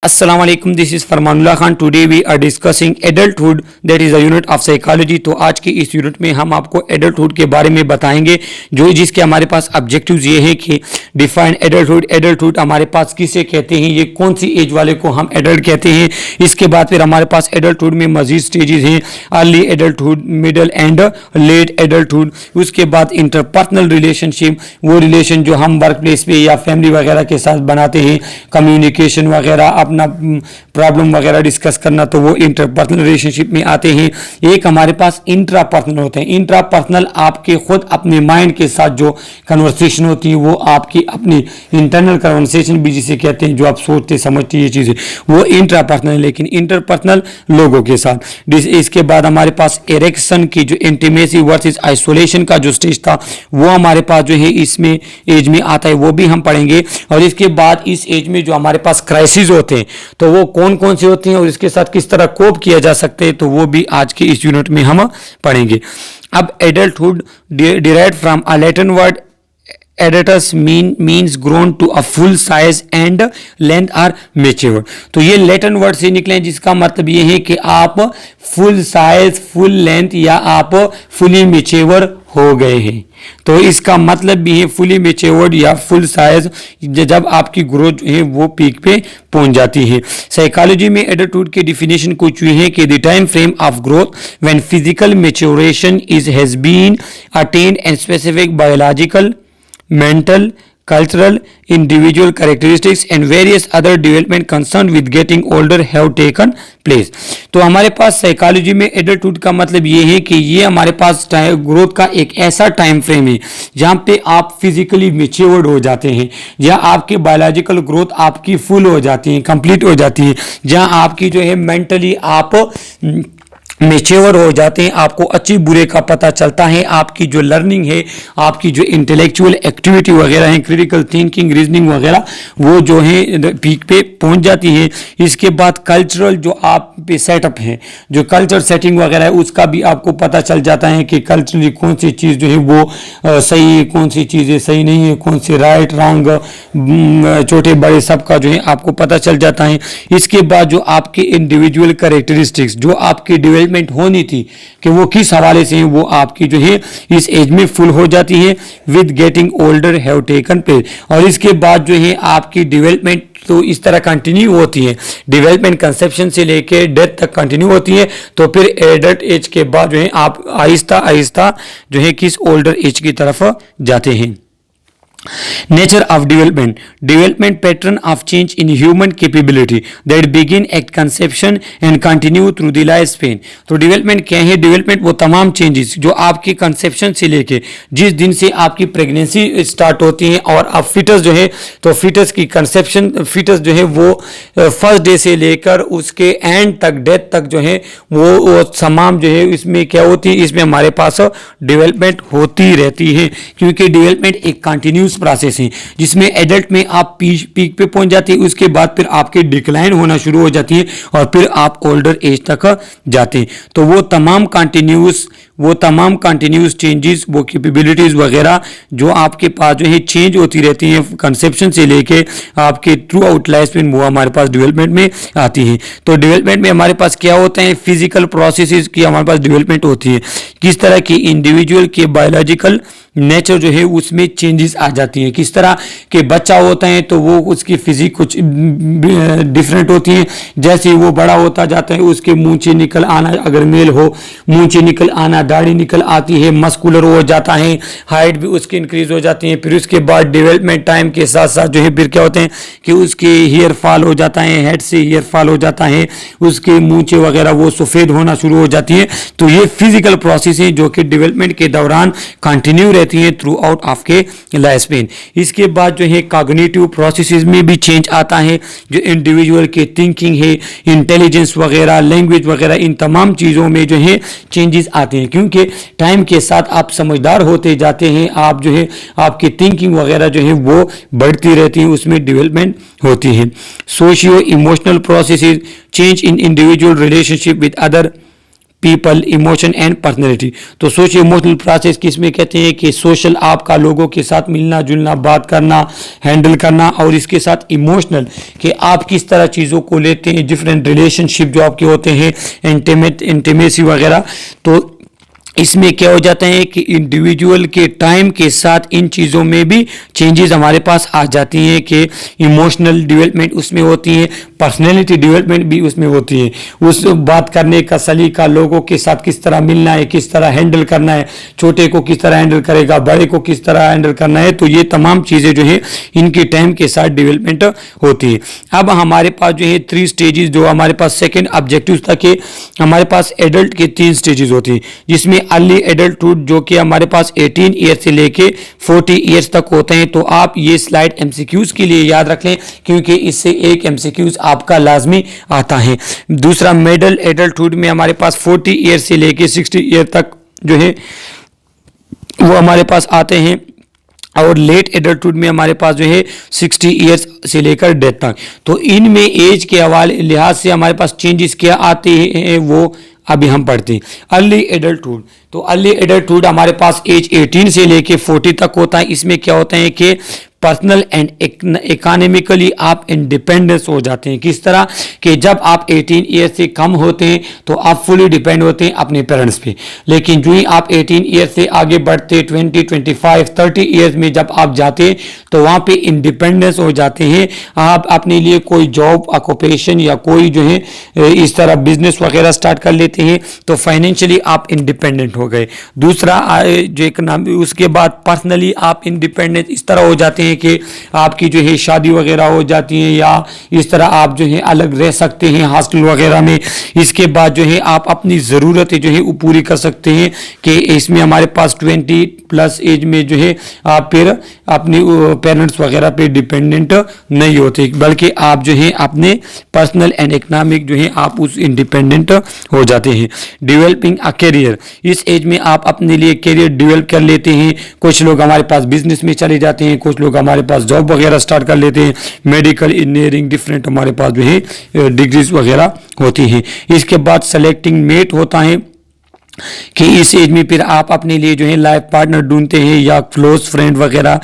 अस्सलाम वालेकुम, this is Farmanullah Khan. Today we are discussing adulthood, that is a unit of psychology. तो आज की इस यूनिट में हम आपको एडल्टहुड के बारे में बताएंगे, जिसके हमारे पास ऑब्जेक्टिव्स ये हैं कि डिफाइन एडल्टहुड, एडल्टहुड हमारे पास किसे कहते हैं, ये कौन सी एज वाले को हम एडल्ट कहते हैं। इसके बाद फिर हमारे पास एडल्टहुड में मजीद स्टेजेस हैं, early adulthood, middle and let adulthood. उसके बाद इंटरपर्सनल रिलेशनशिप, वो रिलेशन जो हम वर्क प्लेस पे या फैमिली वगैरह के साथ बनाते हैं, कम्युनिकेशन वगैरह, अपना प्रॉब्लम वगैरह डिस्कस करना, तो वो इंटरपर्सनल रिलेशनशिप में आते हैं। एक हमारे पास इंट्रापर्सनल होते हैं। इंट्रापर्सनल आपके खुद अपने माइंड के साथ जो कन्वर्सेशन होती है, वो आपकी अपनी इंटरनल कन्वर्सेशन भी जिसे कहते हैं, जो आप सोचते समझते ये चीज़ें, वो इंट्रापर्सनल है। लेकिन इंटरपर्सनल लोगों के साथ। इसके बाद हमारे पास इरेक्शन की जो इंटीमेसी वर्सेस आइसोलेशन का जो स्टेज था, वो हमारे पास जो है इसमें एज में आता है, वो भी हम पढ़ेंगे। और इसके बाद इस एज में जो हमारे पास क्राइसिस होते हैं, तो वो कौन कौन से होते हैं और इसके साथ किस तरह कोप किया जा सकते हैं, तो वो भी आज की इस यूनिट में हम पढ़ेंगे। अब adulthood derived from a Latin word adultus means grown to a full size and length or mature. तो ये लैटिन वर्ड से निकले, जिसका मतलब ये है कि आप फुल साइज, फुल लेंथ या आप फुली मेच्योर हो गए हैं। तो इसका मतलब भी है फुली मेच्योर्ड या फुल साइज, जब आपकी ग्रोथ जो है वो पीक पे पहुंच जाती है। साइकोलॉजी में एडल्टहुड की डिफिनेशन कुछ ये है कि the time frame of growth when physical maturation is has been attained and specific biological, mental, cultural, individual characteristics and various other development concerned with getting older have taken place। तो हमारे पास psychology में adulthood का मतलब ये है कि ये हमारे पास ग्रोथ का एक ऐसा टाइम फ्रेम है जहाँ पे आप फिजिकली मेच्योर्ड हो जाते हैं, या आपकी बायोलॉजिकल ग्रोथ आपकी फुल हो जाती है, कंप्लीट हो जाती है, जहाँ आपकी जो है मेंटली आप मेच्योर हो जाते हैं, आपको अच्छी बुरे का पता चलता है, आपकी जो लर्निंग है, आपकी जो इंटेलेक्चुअल एक्टिविटी वगैरह है, क्रिटिकल थिंकिंग, रीजनिंग वगैरह, वो जो है पीक पे पहुंच जाती है। इसके बाद कल्चरल जो आप पे सेटअप है, जो कल्चर सेटिंग वगैरह है, उसका भी आपको पता चल जाता है कि कल्चरली कौन सी चीज़ जो है वो सही है, कौन सी चीज़ें सही नहीं है, कौन सी राइट रॉन्ग, छोटे बड़े सबका जो है आपको पता चल जाता है। इसके बाद जो आपके इंडिविजुअल कैरेक्टरिस्टिक्स, जो आपकी डेवलपमेंट होनी थी कि वो किस हवाले से हैं, वो आपकी जो है इस एज में फुल हो जाती है। With getting older have taken place. और इसके बाद जो है आपकी डेवलपमेंट तो इस तरह कंटिन्यू होती है, डेवलपमेंट कंसेप्शन से लेके डेथ तक कंटिन्यू होती है। तो फिर एडल्ट एज के बाद जो है आप आहिस्ता आहिस्ता जो है किस ओल्डर एज की तरफ जाते हैं। Nature of development, development pattern of change in human capability that begin at conception and continue through the lifespan। तो डेवलपमेंट क्या है? डेवलपमेंट वो तमाम चेंजेस जो आपके कंसेप्शन से लेके जिस दिन से आपकी प्रेगनेंसी स्टार्ट होती है, और अब फिटस जो है, तो फिटस की कंसेप्शन, फिटस जो है वो फर्स्ट डे से लेकर उसके एंड तक, डेथ तक जो है वो तमाम जो है इसमें क्या होती है, इसमें हमारे पास डेवलपमेंट होती रहती है, क्योंकि डेवलपमेंट एक कंटिन्यूस प्रोसेस है, जिसमें एडल्ट में आप पीक पे पहुंच जाते हैं, उसके बाद फिर आपके डिक्लाइन होना शुरू हो जाती है, और फिर आप ओल्डर एज तक जाते हैं। तो वो तमाम कंटिन्यूस चेंजेस, वो कैपेबिलिटीज वगैरह जो आपके पास जो है चेंज होती रहती हैं कंसेप्शन से लेके आपके थ्रू आउट लाइफ में, वो हमारे पास डेवलपमेंट में आती है। तो डेवलपमेंट में हमारे पास क्या होता है? फिजिकल प्रोसेसेस की हमारे पास डेवलपमेंट होती है। किस तरह की? इंडिविजुअल के बायोलॉजिकल नेचर जो है उसमें चेंजेस आ जाती हैं। किस तरह के? बच्चा होता है तो वो उसकी फिजिक कुछ डिफरेंट होती है, जैसे वो बड़ा होता जाता है उसके मुंह से निकल आना, अगर मेल हो मुंह से निकल आना, दाढ़ी निकल आती है, मस्कुलर हो जाता है, हाइट भी उसकी इंक्रीज हो जाती है। फिर उसके बाद डेवलपमेंट टाइम के साथ साथ जो है फिर क्या होते हैं कि उसके हेयर फॉल हो जाता है, हेड से हेयर फॉल हो जाता है, उसके मूंछें वगैरह वो सफ़ेद होना शुरू हो जाती है। तो ये फिजिकल प्रोसेस है जो कि डेवलपमेंट के दौरान कंटिन्यू रहती है थ्रू आउट आपके लाइफ स्पेन। इसके बाद जो है कॉग्निटिव प्रोसेसेस में भी चेंज आता है, जो इंडिविजुअल के थिंकिंग है, इंटेलिजेंस वगैरह, लैंग्वेज वगैरह, इन तमाम चीज़ों में जो है चेंजेस आते हैं, क्योंकि टाइम के साथ आप समझदार होते जाते हैं, आप जो है आपकी थिंकिंग वगैरह जो है वो बढ़ती रहती है, उसमें डेवलपमेंट होती है। Socio emotional processes, change in individual relationship with other people, emotion and personality. तो सोशियो इमोशनल प्रोसेस किसमें कहते हैं कि सोशल आपका लोगों के साथ मिलना जुलना, बात करना, हैंडल करना, और इसके साथ इमोशनल कि आप किस तरह चीज़ों को लेते हैं, डिफरेंट रिलेशनशिप जो आपके होते हैं, इंटीमेसी वगैरह। तो इसमें क्या हो जाता है कि इंडिविजुअल के टाइम के साथ इन चीज़ों में भी चेंजेस हमारे पास आ जाती हैं कि इमोशनल डेवलपमेंट उसमें होती है, पर्सनैलिटी डेवलपमेंट भी उसमें होती है, उस बात करने का सलीका, लोगों के साथ किस तरह मिलना है, किस तरह हैंडल करना है, छोटे को किस तरह हैंडल करेगा, बड़े को किस तरह हैंडल करना है। तो ये तमाम चीज़ें जो है इनके टाइम के साथ डेवलपमेंट होती है। अब हमारे पास जो है 3 स्टेजेस, जो हमारे पास सेकेंड ऑब्जेक्टिव था कि हमारे पास एडल्ट के 3 स्टेजेस होती हैं, जिसमें अर्ली एडल्टहुड जो कि हमारे पास 18 ईयर से लेके 40 ईयर्स तक होते हैं। तो आप ये स्लाइड एमसीक्यूज के लिए याद रख लें, क्योंकि इससे एक एमसीक्यूज आपका लाजमी आता है। दूसरा मिडिल एडल्टहुड में हमारे पास 40 ईयर से लेके 60 ईयर तक जो है वो हमारे पास आते हैं, और लेट एडल्टहुड में हमारे पास जो है 60 ईयर्स से लेकर डेथ तक। तो इनमें एज के हवाले लिहाज से हमारे पास चेंजेस क्या आते हैं वो अभी हम पढ़ते हैं। अर्ली एडल्टहुड, तो अर्ली एडल्टहुड हमारे पास एज 18 से लेके 40 तक होता है। इसमें क्या होता है कि पर्सनल एंड इकोनॉमिकली आप इंडिपेंडेंस हो जाते हैं। किस तरह कि जब आप 18 ईयर से कम होते हैं तो आप फुली डिपेंड होते हैं अपने पेरेंट्स पे, लेकिन जो ही आप 18 ईयर से आगे बढ़ते 20, 25, 30 ईयर्स में जब आप जाते हैं तो वहाँ पे इंडिपेंडेंस हो जाते हैं। आप अपने लिए कोई जॉब, ऑक्यूपेशन या कोई जो है इस तरह बिजनेस वगैरह स्टार्ट कर लेते हैं, तो फाइनेंशियली आप इंडिपेंडेंट हो गए। दूसरा जो इकोनॉमी, उसके बाद पर्सनली आप इंडिपेंडेंट इस तरह हो जाते हैं कि आपकी जो है शादी वगैरह हो जाती है, या इस तरह आप जो है अलग रह सकते हैं हॉस्टल वगैरह में। इसके बाद जो है आप अपनी ज़रूरतें जो है वो पूरी कर सकते हैं कि इसमें हमारे पास 20 प्लस एज में जो है आप फिर अपने पेरेंट्स वगैरह पे डिपेंडेंट नहीं होते, बल्कि आप जो है अपने पर्सनल एंड इकोनॉमिक जो है आप उस इंडिपेंडेंट हो जाते हैं। डेवलपिंग अ करियर, इस एज में आप अपने लिए करियर डेवलप कर लेते हैं। कुछ लोग हमारे पास बिजनेस में चले जाते हैं, कुछ लोग हमारे पास जॉब वगैरह स्टार्ट कर लेते हैं, मेडिकल, इंजीनियरिंग, डिफरेंट हमारे पास जो है डिग्रीज वगैरह होती हैं। इसके बाद सेलेक्टिंग मेट होता है कि इस एज में फिर आप अपने लिए जो है लाइफ पार्टनर ढूंढते हैं या क्लोज फ्रेंड वगैरह।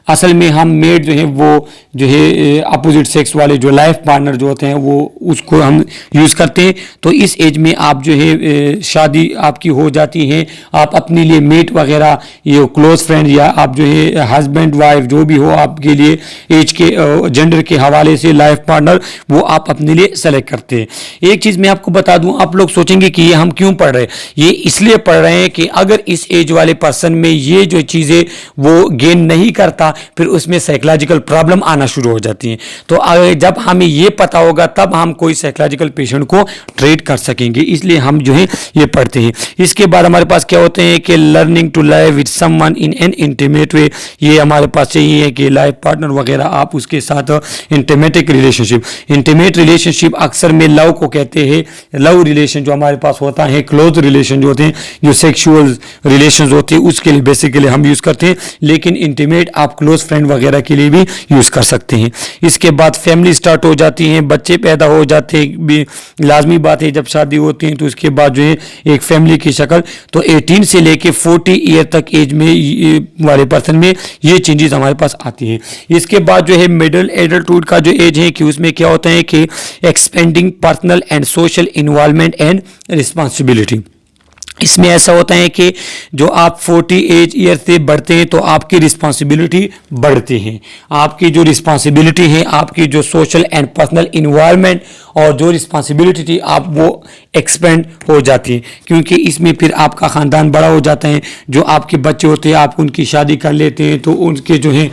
असल में हम मेट जो है वो जो है अपोजिट सेक्स वाले जो लाइफ पार्टनर जो होते हैं वो उसको हम यूज़ करते हैं। तो इस एज में आप जो है शादी आपकी हो जाती है, आप अपने लिए मेट वगैरह, ये क्लोज फ्रेंड या आप जो है हस्बैंड वाइफ जो भी हो आपके लिए एज के जेंडर के हवाले से लाइफ पार्टनर वो आप अपने लिए सेलेक्ट करते हैं। एक चीज़ मैं आपको बता दूं, आप लोग सोचेंगे कि ये हम क्यों पढ़ रहे हैं, ये इसलिए पढ़ रहे हैं कि अगर इस एज वाले पर्सन में ये जो चीज़ें वो गेन नहीं करता फिर उसमें साइकोलॉजिकल प्रॉब्लम आना शुरू हो जाती हैं। तो जब हमें ये पता होगा तब हम कोई साइकोलॉजिकल पेशेंट को ट्रीट कर सकेंगे, इसलिए हम जो है ये पढ़ते हैं। इसके बाद हमारे पास क्या होते हैं कि learning to live with someone in an intimate way, ये हमारे पास चाहिए कि लाइफ पार्टनर वगैरह आप उसके साथ इंटीमेटिक रिलेशनशिप, इंटीमेट रिलेशनशिप अक्सर में लव को कहते हैं। लव रिलेशन जो हमारे पास होता है, क्लोज रिलेशन जो होते हैं, जो सेक्सुअल रिलेशंस होते हैं उसके लिए बेसिकली हम यूज़ करते हैं, लेकिन इंटीमेट आप क्लोज फ्रेंड वगैरह के लिए भी यूज़ कर सकते हैं। इसके बाद फैमिली स्टार्ट हो जाती है, बच्चे पैदा हो जाते हैं, भी लाजमी बात है जब शादी होती है तो उसके बाद जो है एक फैमिली की शक्ल। तो 18 से लेके 40 ईयर तक एज में वाले पर्सन में ये चेंजेस हमारे पास आती है। इसके बाद जो है मिडिल एडल्टहुड का जो एज है कि उसमें क्या होता है कि expanding personal and social involvement and responsibility. इसमें ऐसा होता है कि जो आप 40 एज ईयर से बढ़ते हैं तो आपकी रिस्पॉन्सिबिलिटी बढ़ती है, आपकी जो रिस्पॉन्सिबिलिटी है, आपकी जो सोशल एंड पर्सनल इन्वायरमेंट और जो रिस्पॉन्सिबिलिटी थी आप वो एक्सपेंड हो जाती है, क्योंकि इसमें फिर आपका ख़ानदान बड़ा हो जाता है। जो आपके बच्चे होते हैं आप उनकी शादी कर लेते हैं तो उनके जो है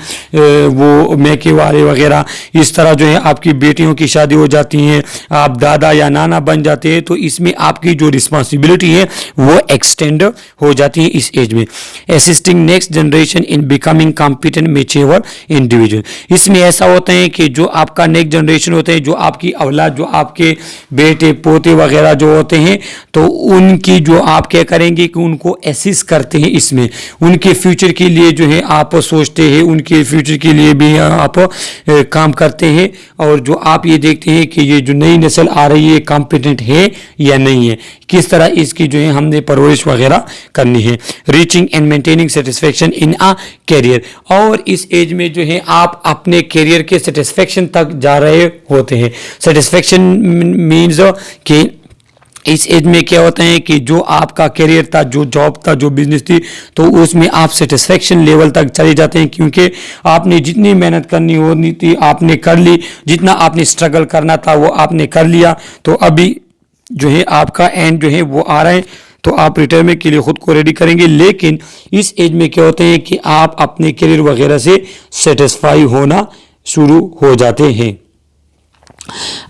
वो मैके वाले वगैरह इस तरह जो है आपकी बेटियों की शादी हो जाती हैं, आप दादा या नाना बन जाते हैं। तो इसमें आपकी जो रिस्पॉन्सिबिलिटी है वो एक्सटेंड हो जाती है इस एज में। Assisting next generation in becoming competent mature individual, इसमें ऐसा होता है कि जो आपका नेक्स्ट जनरेशन होता है, जो आपकी औलाद जो आपके बेटे पोते वगैरह जो होते हैं, तो उनकी जो आप क्या करेंगे कि उनको असिस्ट करते हैं, इसमें उनके फ्यूचर के लिए जो है आप सोचते हैं, उनके फ्यूचर के लिए भी आप काम करते हैं, और जो आप ये देखते हैं कि ये जो नई नस्ल आ रही है कॉम्पिटेंट है या नहीं है, किस तरह इसकी जो है हमने परवरिश वगैरह करनी है। Reaching and maintaining satisfaction in a career, और इस एज में जो है आप अपने कैरियर के सेटिस्फेक्शन तक जा रहे होते हैं। सेटिस्फेक्शन मीन्स कि इस एज में क्या होता है कि जो आपका करियर था, जो जॉब था, जो बिजनेस थी, तो उसमें आप सेटिस्फेक्शन लेवल तक चले जाते हैं, क्योंकि आपने जितनी मेहनत करनी होनी थी आपने कर ली, जितना आपने स्ट्रगल करना था वो आपने कर लिया। तो अभी जो है आपका एंड जो है वो आ रहा है, तो आप रिटायरमेंट के लिए खुद को रेडी करेंगे। लेकिन इस एज में क्या होते हैं कि आप अपने करियर वगैरह से सेटिस्फाई होना शुरू हो जाते हैं।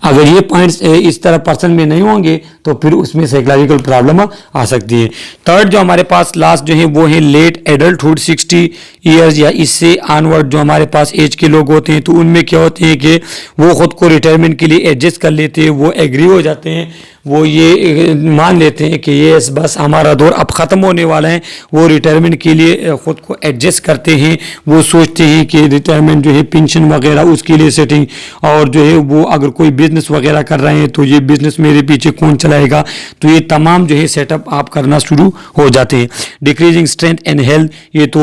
अगर ये पॉइंट्स इस तरह पर्सन में नहीं होंगे तो फिर उसमें साइकोलॉजिकल प्रॉब्लम आ सकती है। थर्ड जो हमारे पास लास्ट जो है वो है लेट एडल्टहुड, 60 ईयर्स या इससे ऑनवर्ड जो हमारे पास एज के लोग होते हैं, तो उनमें क्या होते हैं कि वो खुद को रिटायरमेंट के लिए एडजस्ट कर लेते हैं, वो एग्री हो जाते हैं, वो ये मान लेते हैं कि ये बस हमारा दौर अब ख़त्म होने वाला है। वो रिटायरमेंट के लिए ख़ुद को एडजस्ट करते हैं, वो सोचते हैं कि रिटायरमेंट जो है पेंशन वगैरह उसके लिए सेटिंग, और जो है वो अगर कोई बिजनेस वगैरह कर रहे हैं तो ये बिजनेस मेरे पीछे कौन चलाएगा, तो ये तमाम जो है सेटअप आप करना शुरू हो जाते हैं। डिक्रीजिंग स्ट्रेंथ एंड हेल्थ, ये तो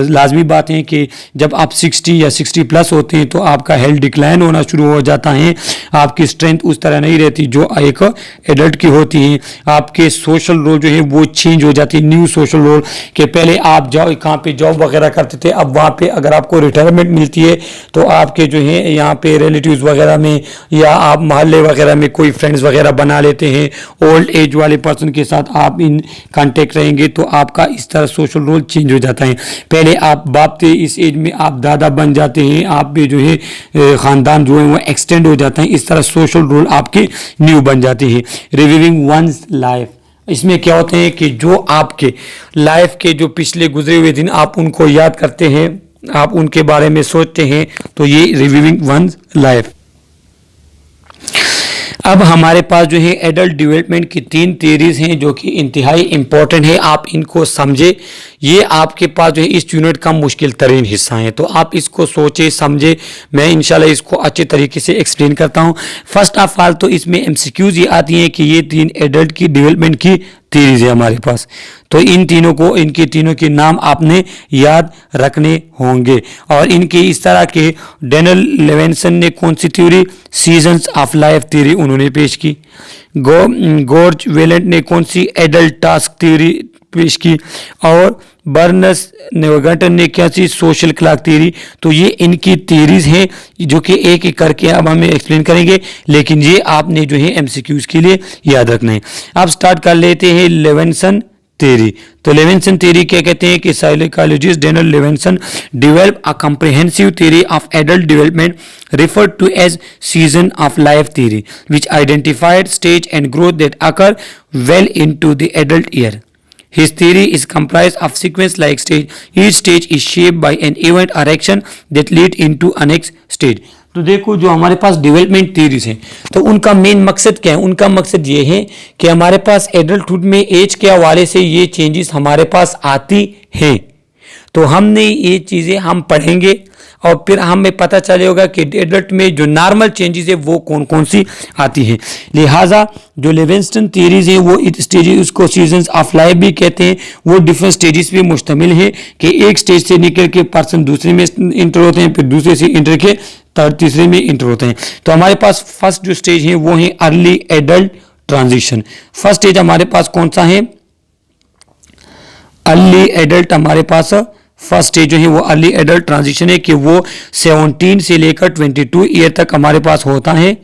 लाजमी बात है कि जब आप 60 या 60 प्लस होते हैं तो आपका हेल्थ डिक्लाइन होना शुरू हो जाता है, आपकी स्ट्रेंथ उस तरह नहीं रहती जो एक एडल्ट की होती है। आपके सोशल रोल जो है वो चेंज हो जाती है, न्यू सोशल रोल के पहले आप जाओ कहाँ पे जॉब वगैरह करते थे, अब वहाँ पे अगर आपको रिटायरमेंट मिलती है तो आपके जो है यहाँ पे रिलेटिव्स वगैरह में या आप मोहल्ले वगैरह में कोई फ्रेंड्स वगैरह बना लेते हैं, ओल्ड एज वाले पर्सन के साथ आप इन कांटेक्ट रहेंगे, तो आपका इस तरह सोशल रोल चेंज हो जाता है। पहले आप बाप थे, इस एज में आप दादा बन जाते हैं, आप भी जो है ख़ानदान जो है वो एक्सटेंड हो जाता है, इस तरह सोशल रोल आपके न्यू बन जाते हैं। रिवीविंग वंस लाइफ, इसमें क्या होते हैं कि जो आपके लाइफ के जो पिछले गुजरे हुए दिन आप उनको याद करते हैं, आप उनके बारे में सोचते हैं, तो ये रिवीविंग वंस लाइफ। अब हमारे पास जो है एडल्ट डेवलपमेंट की 3 थियरीज हैं जो कि इंतहाई इंपॉर्टेंट है, आप इनको समझे। ये आपके पास जो है इस यूनिट का मुश्किल तरीन हिस्सा है, तो आप इसको सोचे समझे, मैं इंशाल्लाह इसको अच्छे तरीके से एक्सप्लेन करता हूँ। फर्स्ट ऑफ ऑल तो इसमें एमसीक्यूज ये आती हैं कि ये 3 एडल्ट की डेवलपमेंट की थियरीज है हमारे पास, तो इनके तीनों के नाम आपने याद रखने होंगे। और इनके इस तरह के डेनियल लेविन्सन ने कौन सी theory, seasons of life theory उन्होंने पेश की। गॉर्ज वेलेंट ने कौन सी एडल्ट टास्क थ्योरी पेश की, और बर्नस नेवेगेटर ने क्या सी सोशल क्लॉक थ्योरी। तो ये इनकी थ्योरीज हैं जो कि एक एक करके अब हमें एक्सप्लेन करेंगे, लेकिन ये आपने जो है एमसीक्यूज के लिए याद रखना है। अब स्टार्ट कर लेते हैं लेविन्सन थ्योरी। तो लेविन्सन थ्योरी क्या कहते हैं कि psychologist Daniel Levinson develop a comprehensive theory of adult development referred to as season of life theory, which identified stage and growth that occur well into the adult year. His theory is comprised of sequence-like stage. Each stage is shaped by an event or action that lead into a next stage. तो देखो जो हमारे पास development theories हैं, तो उनका main मकसद क्या है? उनका मकसद ये है कि हमारे पास एडल्टहुड में एज के हवाले से ये चेंजेस हमारे पास आती हैं, तो हमने ये चीज़ें हम पढ़ेंगे और फिर हमें पता चलेगा कि एडल्ट में जो नॉर्मल चेंजेस है वो कौन कौन सी आती हैं। लिहाजा जो लेविन्सन थ्योरीज है वो स्टेजेस, उसको सीजन्स ऑफ लाइफ भी कहते हैं, वो डिफरेंट स्टेजेस पे मुश्तमिल है कि एक स्टेज से निकल के पर्सन दूसरे में इंटर होते हैं, फिर दूसरे से इंटर के तीसरे में इंटर होते हैं। तो हमारे पास फर्स्ट जो स्टेज है वो है early adult transition. First stage हमारे पास कौन सा है? Early adult. हमारे पास फर्स्ट स्टेज जो है वो अर्ली एडल्ट ट्रांजिशन है कि वो 17 से लेकर 22 ईयर तक हमारे पास होता है।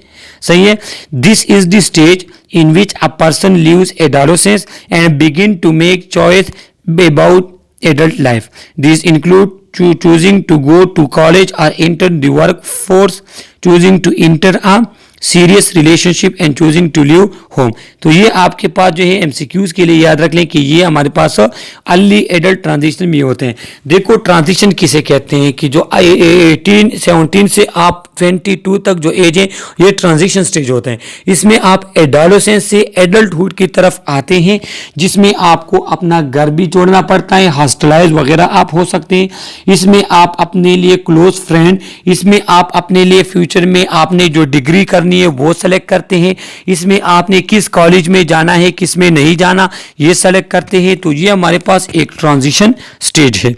सही है। This is the stage in which a person lives adolescence and begin to make choice about adult life. These include choosing to go to college or enter the workforce, choosing to enter a serious relationship and choosing to live home. तो ये आपके पास जो है MCQs के लिए याद रख लें कि ये हमारे पास अर्ली एडल्ट ट्रांजिशन में होते हैं। देखो ट्रांजिशन किसे कहते हैं कि जो 17 से आप 22 तक जो एज है ये ट्रांजिशन स्टेज होते हैं। इसमें आप एडोलेसेंस से एडल्टहुड की तरफ आते हैं, जिसमें आपको अपना घर भी छोड़ना पड़ता है, हॉस्टलाइज वगैरह आप हो सकते हैं। इसमें आप अपने लिए क्लोज फ्रेंड, इसमें आप अपने लिए फ्यूचर में आपने जो डिग्री करनी है वो सेलेक्ट करते हैं। इसमें आपने किस कॉलेज में जाना है, किस में नहीं जाना, ये सेलेक्ट करते हैं। तो ये हमारे पास एक ट्रांजिशन स्टेज है।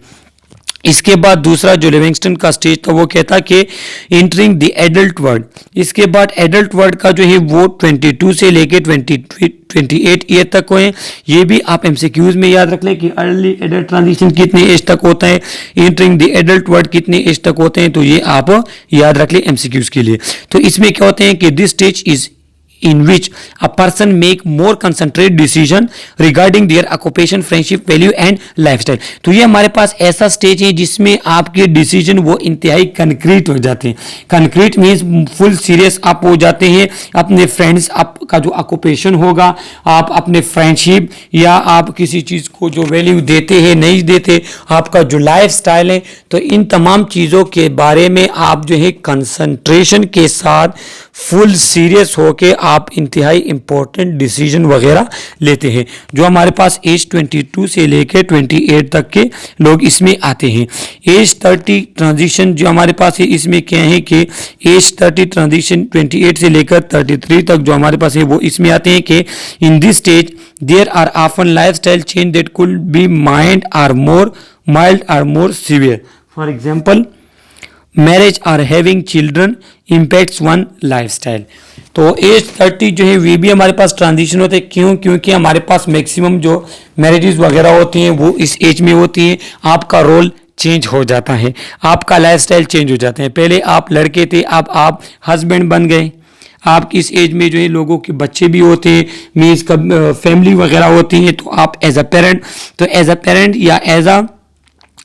इसके बाद दूसरा जो लिविंगस्टन का स्टेज था वो कहता कि एंटरिंग द एडल्ट वर्ल्ड। इसके बाद एडल्ट वर्ल्ड का जो है वो 22 से लेके 28 ईयर तक हुए। ये भी आप एमसीक्यूज में याद रख लें कि अर्ली एडल्ट ट्रांजिशन कितने एज तक होता है, एंटरिंग द एडल्ट वर्ल्ड कितने एज तक होते हैं। तो ये आप याद रख लें एमसीक्यूज के लिए। तो इसमें क्या होते हैं कि this stage is in which a person make more concentrated decision regarding their occupation, friendship, value and lifestyle। तो ये हमारे पास ऐसा स्टेज है जिसमें आपके डिसीजन वो इंतहाई कंक्रीट हो जाते हैं। कंक्रीट मीन्स फुल सीरियस आप हो जाते हैं। अपने फ्रेंड्स, आपका जो ऑक्यूपेशन होगा, आप अपने फ्रेंडशिप या आप किसी चीज़ को जो वैल्यू देते हैं नहीं देते, आपका जो लाइफ स्टाइल है, तो इन तमाम चीज़ों के बारे में आप जो है कंसंट्रेशन के साथ फुल सीरियस होके आप इंतहाई इंपॉर्टेंट डिसीजन वगैरह लेते हैं। जो हमारे पास एज 22 से लेकर 28 तक के लोग इसमें आते हैं। एज 30 ट्रांजिशन जो हमारे पास है इसमें क्या है कि एज 30 ट्रांजिशन 28 से लेकर 33 तक जो हमारे पास है वो इसमें आते हैं कि in this stage there are often lifestyle change that could be mild or more severe. For example marriage or having children impacts one lifestyle. तो एज 30 जो है वे भी हमारे पास ट्रांजिशन होते हैं। क्यों? क्योंकि हमारे पास मैक्सिमम जो मैरिजेस वगैरह होती हैं वो इस एज में होती हैं। आपका रोल चेंज हो जाता है, आपका लाइफस्टाइल चेंज हो जाते हैं। पहले आप लड़के थे, अब आप हस्बैंड बन गए। आप इस एज में जो है लोगों के बच्चे भी होते हैं, मीन्स फैमिली वगैरह होती है। तो आप एज अ पेरेंट या एज अ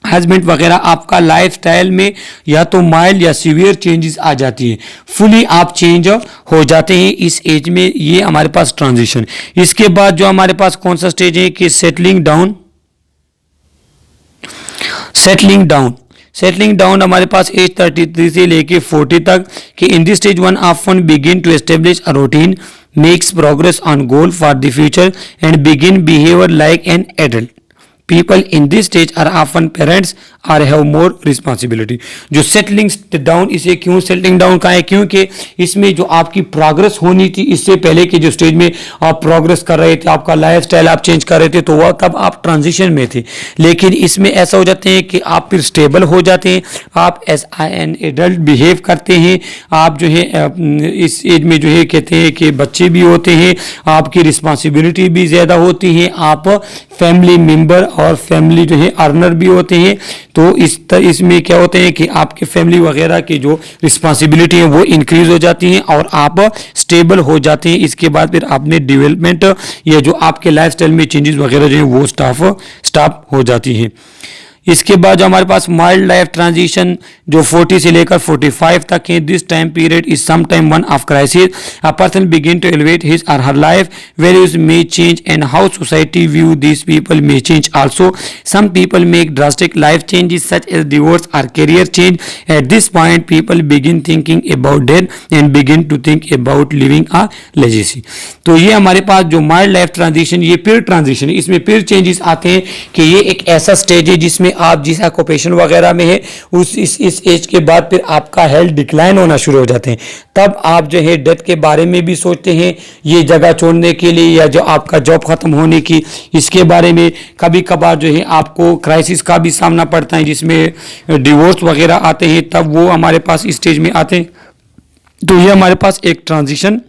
हस्बैंड वगैरह आपका लाइफस्टाइल में या तो माइल्ड या सीवियर चेंजेस आ जाती है, फुली आप चेंज हो जाते हैं इस एज में। ये हमारे पास ट्रांजिशन। इसके बाद जो हमारे पास कौन सा स्टेज है कि सेटलिंग डाउन हमारे पास एज 33 से लेके 40 तक कि in this stage one often begin to establish a routine, makes progress on goal for the future and begin behaviour like an adult. People in this stage are often parents or have more responsibility। जो settling down, इसे क्यों settling down कहा है? क्योंकि इसमें जो आपकी progress होनी थी इससे पहले के जो स्टेज में आप प्रोग्रेस कर रहे थे, आपका लाइफ स्टाइल आप चेंज कर रहे थे, तो वह तब आप ट्रांजिशन में थे। लेकिन इसमें ऐसा हो जाते हैं कि आप फिर स्टेबल हो जाते हैं, आप एज एन एडल्ट बिहेव करते हैं। आप जो है इस एज में जो है कहते हैं कि बच्चे भी होते हैं, आपकी रिस्पॉन्सिबिलिटी भी ज़्यादा होती है, आप फैमिली मेम्बर और फैमिली जो है अर्नर भी होते हैं। तो इसमें क्या होते हैं कि आपके फैमिली वगैरह की जो रिस्पॉन्सिबिलिटी है वो इंक्रीज हो जाती हैं और आप स्टेबल हो जाते हैं। इसके बाद फिर आपने डेवलपमेंट या जो आपके लाइफस्टाइल में चेंजेस वगैरह जो है वो स्टॉप हो जाती हैं। इसके बाद जो हमारे पास माइल्ड लाइफ ट्रांजिशन जो 40 से लेकर 45 तक है, this time period is some time one of crisis. A person begin to elevate his or her life, values may change and how society view this people may change also. Some people make drastic life changes such as divorce or career change. At this point people begin thinking about death and begin to think about living a legacy. तो ये हमारे पास जो mild life transition, ये फिर transition है, इसमें फिर changes आते हैं कि ये एक ऐसा स्टेज है जिसमें आप जिस ऑक्यूपेशन वगैरह में है उस इस एज के बाद फिर आपका हेल्थ डिक्लाइन होना शुरू हो जाते हैं। तब आप जो है डेथ के बारे में भी सोचते हैं, ये जगह छोड़ने के लिए या जो आपका जॉब खत्म होने की, इसके बारे में कभी कभार जो है आपको क्राइसिस का भी सामना पड़ता है जिसमें डिवोर्स वगैरह आते हैं, तब वो हमारे पास इस स्टेज में आते हैं। तो ये हमारे पास एक ट्रांजिशन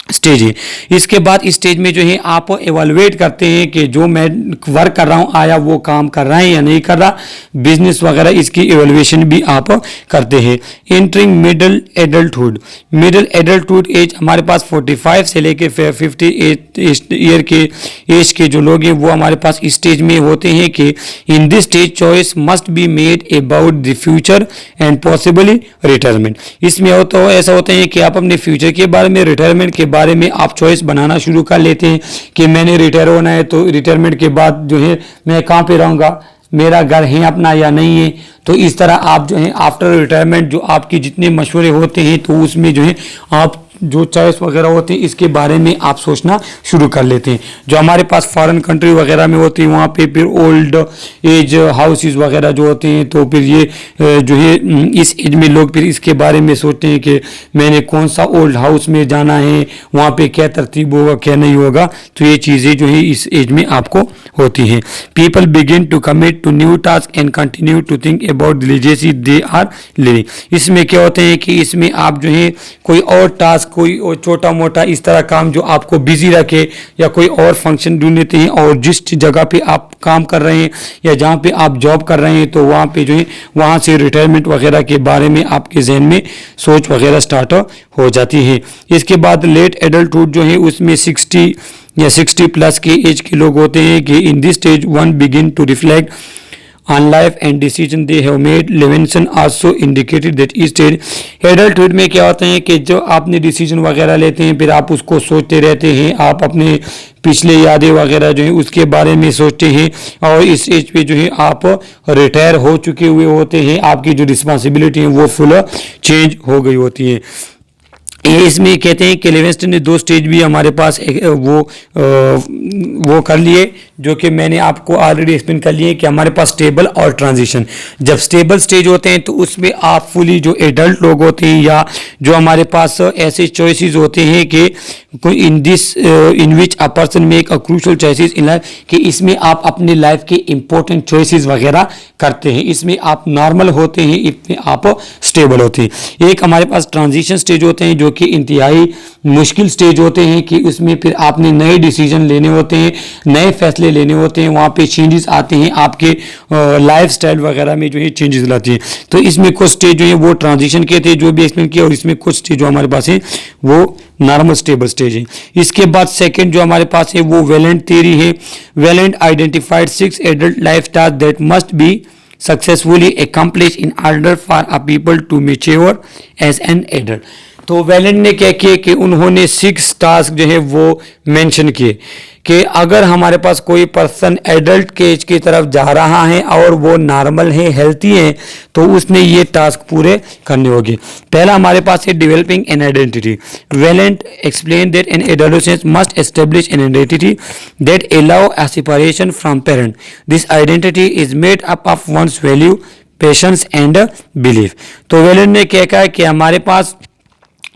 स्टेज है। इसके बाद इस स्टेज में जो है आप एवेलुएट करते हैं कि जो मैं वर्क कर रहा हूँ आया वो काम कर रहा है या नहीं कर रहा, बिजनेस वगैरह इसकी एवेलुएशन भी आप करते हैं। Entering middle adulthood, middle adulthood age हमारे पास 45 से लेकर 58 ईयर के एज के जो लोग हैं वो हमारे पास इस स्टेज में होते हैं कि in this stage choice must be made about the future and possibly retirement. इसमें ऐसा होता है कि आप अपने फ्यूचर के बारे में, रिटायरमेंट के बारे में आप चॉइस बनाना शुरू कर लेते हैं कि मैंने रिटायर होना है तो रिटायरमेंट के बाद जो है मैं कहाँ पे रहूँगा, मेरा घर है अपना या नहीं है। तो इस तरह आप जो है आफ्टर रिटायरमेंट जो आपके जितने मशवरे होते हैं तो उसमें जो है आप जो चॉइस वगैरह होते हैं इसके बारे में आप सोचना शुरू कर लेते हैं। जो हमारे पास फॉरेन कंट्री वगैरह में होती है वहाँ पे फिर ओल्ड एज हाउसेस वगैरह जो होते हैं तो फिर ये जो है इस एज में लोग फिर इसके बारे में सोचते हैं कि मैंने कौन सा ओल्ड हाउस में जाना है, वहाँ पे क्या तरतीब होगा क्या नहीं होगा। तो ये चीज़ें जो है इस एज में आपको होती हैं। People begin to commit to new task and continue to think about the legacy they are living. इसमें क्या होते हैं कि इसमें आप जो है कोई और टास्क, कोई और छोटा मोटा इस तरह काम जो आपको बिजी रखे या कोई और फंक्शन ढूंढते हैं और जिस जगह पे आप काम कर रहे हैं या जहाँ पे आप जॉब कर रहे हैं तो वहाँ पे जो है वहाँ से रिटायरमेंट वगैरह के बारे में आपके जहन में सोच वगैरह स्टार्ट हो जाती है। इसके बाद लेट एडल्टहुड जो है उसमें 60 या 60 प्लस के एज के लोग होते हैं कि in this stage one begin to reflect on life and decision they have made. Levinson also indicated that each stage adulthood में क्या होता है कि जो आपने डिसीजन वगैरह लेते हैं फिर आप उसको सोचते रहते हैं, आप अपने पिछले यादें वगैरह जो है उसके बारे में सोचते हैं और इस एज पे जो है आप रिटायर हो चुके हुए होते हैं, आपकी जो रिस्पॉन्सिबिलिटी है वो फुल चेंज हो गई होती है। इसमें कहते हैं कि लिविंगस्टन ने 2 स्टेज भी हमारे पास वो कर लिए जो कि मैंने आपको ऑलरेडी एक्सप्लेन कर लिए कि हमारे पास स्टेबल और ट्रांजिशन। जब स्टेबल स्टेज होते हैं तो उसमें आप फुली जो एडल्ट लोग होते हैं या जो हमारे पास ऐसे चॉइसेस होते हैं कि कोई in which a person make a crucial choices in life, कि इसमें आप अपने लाइफ के इंपॉर्टेंट चॉइसेस वगैरह करते हैं। इसमें आप नॉर्मल होते हैं, इसमें आप स्टेबल होते हैं। एक हमारे पास ट्रांजिशन स्टेज होते हैं जो कि इंतहाई मुश्किल स्टेज होते हैं कि उसमें फिर आपने नए डिसीजन लेने होते हैं, नए फैसले लेने होते हैं, वहाँ पे चेंजेस आते हैं, आपके लाइफ स्टाइल वगैरह में जो है चेंजेस लाती हैं। तो इसमें कुछ स्टेज जो है वो ट्रांजिशन के थे जो भी एक्सप्लेन किया और इसमें कुछ स्टेज जो हमारे पास है वो नॉर्मल स्टेबल स्टेज है। इसके बाद सेकंड जो हमारे पास है वो वेलेंट थ्योरी है। Valent identified 6 adult life task that must be successfully accomplished in order for a people to mature as an adult। तो वेलेंट ने क्या किया कि उन्होंने 6 टास्क जो है वो मेंशन किए कि अगर हमारे पास कोई पर्सन एडल्ट के एज की तरफ जा रहा है और वो नॉर्मल है, हेल्थी है, तो उसने ये टास्क पूरे करने होंगे। पहला हमारे पास है developing an identity. Vaillant explain that an adolescent must establish an identity that allow a separation from parent. This identity is made up of one's value, patience and belief. तो वेलेंट ने क्या कहा कि हमारे पास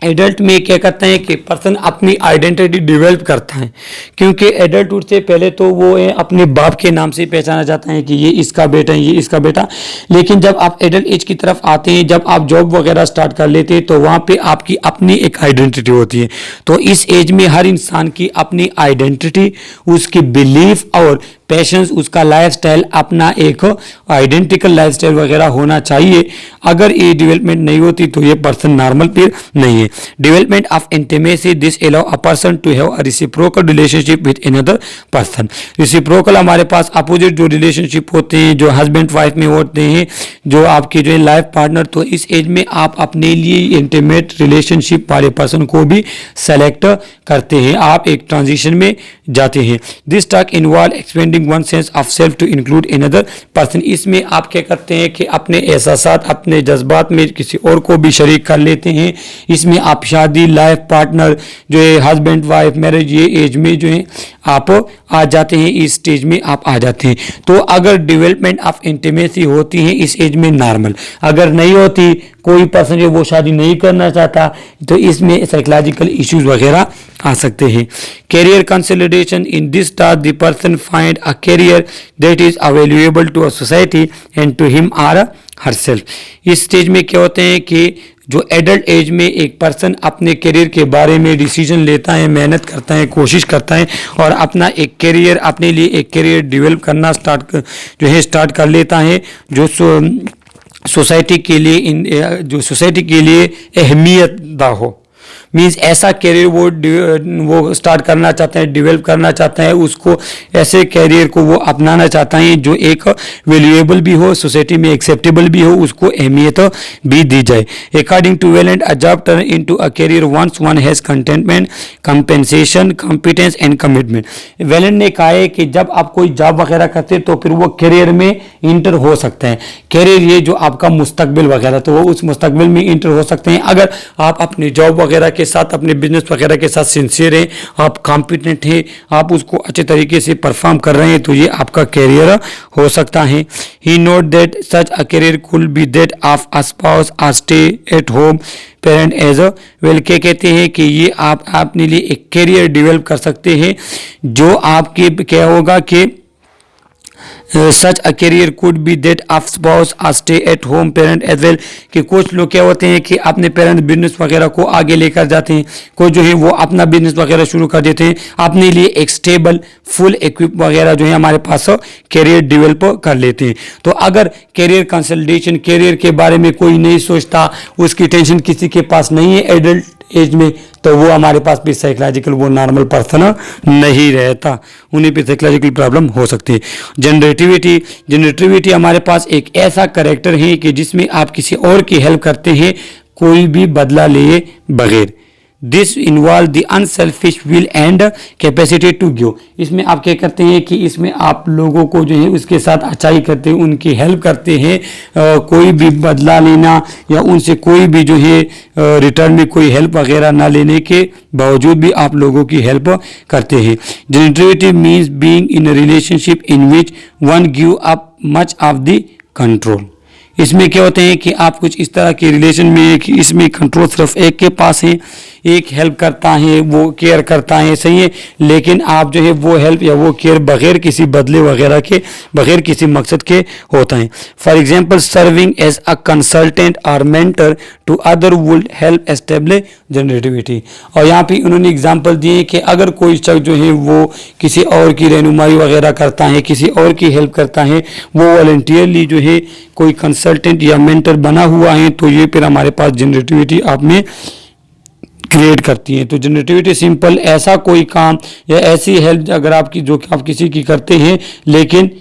एडल्ट में क्या करते हैं कि पर्सन अपनी आइडेंटिटी डेवलप करता है, क्योंकि एडल्टहुड से पहले तो वो अपने बाप के नाम से पहचाना जाता है कि ये इसका बेटा है, ये इसका बेटा। लेकिन जब आप एडल्ट एज की तरफ आते हैं, जब आप जॉब वगैरह स्टार्ट कर लेते हैं तो वहाँ पे आपकी अपनी एक आइडेंटिटी होती है। तो इस एज में हर इंसान की अपनी आइडेंटिटी, उसकी बिलीफ और पैशंस, उसका लाइफस्टाइल अपना एक आइडेंटिकल लाइफस्टाइल वगैरह होना चाहिए। अगर ये डेवलपमेंट नहीं होती तो ये पर्सन नॉर्मल फिर नहीं है। Development of intimacy, this allow a person to have a reciprocal relationship with another person. Reciprocal हमारे पास अपोजिट जो रिलेशनशिप होते हैं, जो हस्बैंड वाइफ में होते हैं, जो आपके जो है लाइफ पार्टनर, तो इस एज में आप अपने लिए इंटीमेट रिलेशनशिप वाले पर्सन को भी सेलेक्ट करते हैं, आप एक ट्रांजिशन में जाते हैं। This task involve expanding one sense of self to include another person. इसमें आप क्या करते हैं कि अपने एहसासात, अपने जज्बात में किसी और को भी शरीक कर लेते हैं। इसमें आप शादी, लाइफ पार्टनर जो है, हस्बैंड वाइफ, मैरिज, ये एज में जो है आप आ जाते हैं, इस स्टेज में आप आ जाते हैं। तो अगर डेवलपमेंट ऑफ इंटीमेसी होती है इस एज में नॉर्मल, अगर नहीं होती, कोई पर्सन जो वो शादी नहीं करना चाहता, तो इसमें साइकोलॉजिकल इश्यूज वगैरह आ सकते हैं। Career consolidation, in this task the person find a career that is valuable to a society and to him or herself. इस स्टेज में क्या होते हैं कि जो एडल्ट एज में एक पर्सन अपने करियर के बारे में डिसीजन लेता है, मेहनत करता है, कोशिश करता है और अपना एक करियर, अपने लिए एक करियर डेवलप करना स्टार्ट कर लेता है, जो सोसाइटी के लिए जो सोसाइटी के लिए अहमियत दा हो। मीन्स ऐसा करियर वो स्टार्ट करना चाहते हैं, डेवलप करना चाहते हैं, उसको ऐसे करियर को वो अपनाना चाहता है जो एक वैल्यूएबल भी हो, सोसाइटी में एक्सेप्टेबल भी हो, उसको अहमियत भी दी जाए। According to Vaillant, a job turn into a career once one has contentment, compensation, competence and commitment. Vaillant ने कहा है कि जब आप कोई जॉब वगैरह करते हैं तो फिर वो करियर में इंटर हो सकते हैं। करियर ये जो आपका मुस्तकबिल वगैरह, तो वो उस मुस्तकबिल में इंटर हो सकते हैं अगर आप अपनी जॉब वगैरह के साथ, अपने बिजनेस वगैरह के साथ सिंसियर हैं, आप कॉम्पिटेंट हैं, आप उसको अच्छे तरीके से परफॉर्म कर रहे हैं, तो ये आपका कैरियर हो सकता है। He note that such a career could be that of a spouse, a stay at home parent as a well. क्या कहते हैं कि ये आप अपने लिए एक कैरियर डेवलप कर सकते हैं जो आपके क्या होगा कि such a career could be that of spouse, a stay at home parent as well. कि कुछ लोग क्या होते हैं कि अपने पेरेंट्स बिजनेस वगैरह को आगे लेकर जाते हैं, कोई जो है वो अपना बिजनेस वगैरह शुरू कर देते हैं, अपने लिए एक स्टेबल फुल इक्विप वगैरह जो है हमारे पास करियर डेवलप कर लेते हैं। तो अगर करियर कंसल्टेशन, करियर के बारे में कोई नहीं सोचता, उसकी टेंशन किसी के पास नहीं है एडल्ट एज में, तो वो हमारे पास भी साइकोलॉजिकल वो नॉर्मल पर्सन नहीं रहता, उन्हें भी साइकोलॉजिकल प्रॉब्लम हो सकती है। जनरेटिविटी हमारे पास एक ऐसा करेक्टर है कि जिसमें आप किसी और की हेल्प करते हैं कोई भी बदला लिए बगैर। This involve the unselfish will and capacity to give. इसमें आप क्या करते हैं कि इसमें आप लोगों को जो है उसके साथ अच्छाई करते हैं, उनकी हेल्प करते हैं, कोई भी बदला लेना या उनसे कोई भी जो है रिटर्न में कोई हेल्प वगैरह ना लेने के बावजूद भी आप लोगों की हेल्प करते हैं। Generativity means being in a relationship in which one give up much of the control. इसमें क्या होते हैं कि आप कुछ इस तरह के रिलेशन में कि इसमें कंट्रोल सिर्फ एक के पास है, एक हेल्प करता है, वो केयर करता है, सही है, लेकिन आप जो है वो हेल्प या वो केयर बगैर किसी बदले वगैरह के, बगैर किसी मकसद के होता है। For example, serving as a consultant or mentor to other would help establish generativity. और यहाँ पे उन्होंने एग्जांपल दिए कि अगर कोई शख्स जो है वो किसी और की रहनुमाई वगैरह करता है, किसी और की हेल्प करता है, वो वॉलंटियरली जो है कोई कंसल्टेंट या मेंटर बना हुआ है, तो ये फिर हमारे पास जनरेटिविटी आप में क्रिएट करती है। तो जनरेटिविटी सिंपल ऐसा कोई काम या ऐसी हेल्प अगर आपकी जो कि आप किसी की करते हैं, लेकिन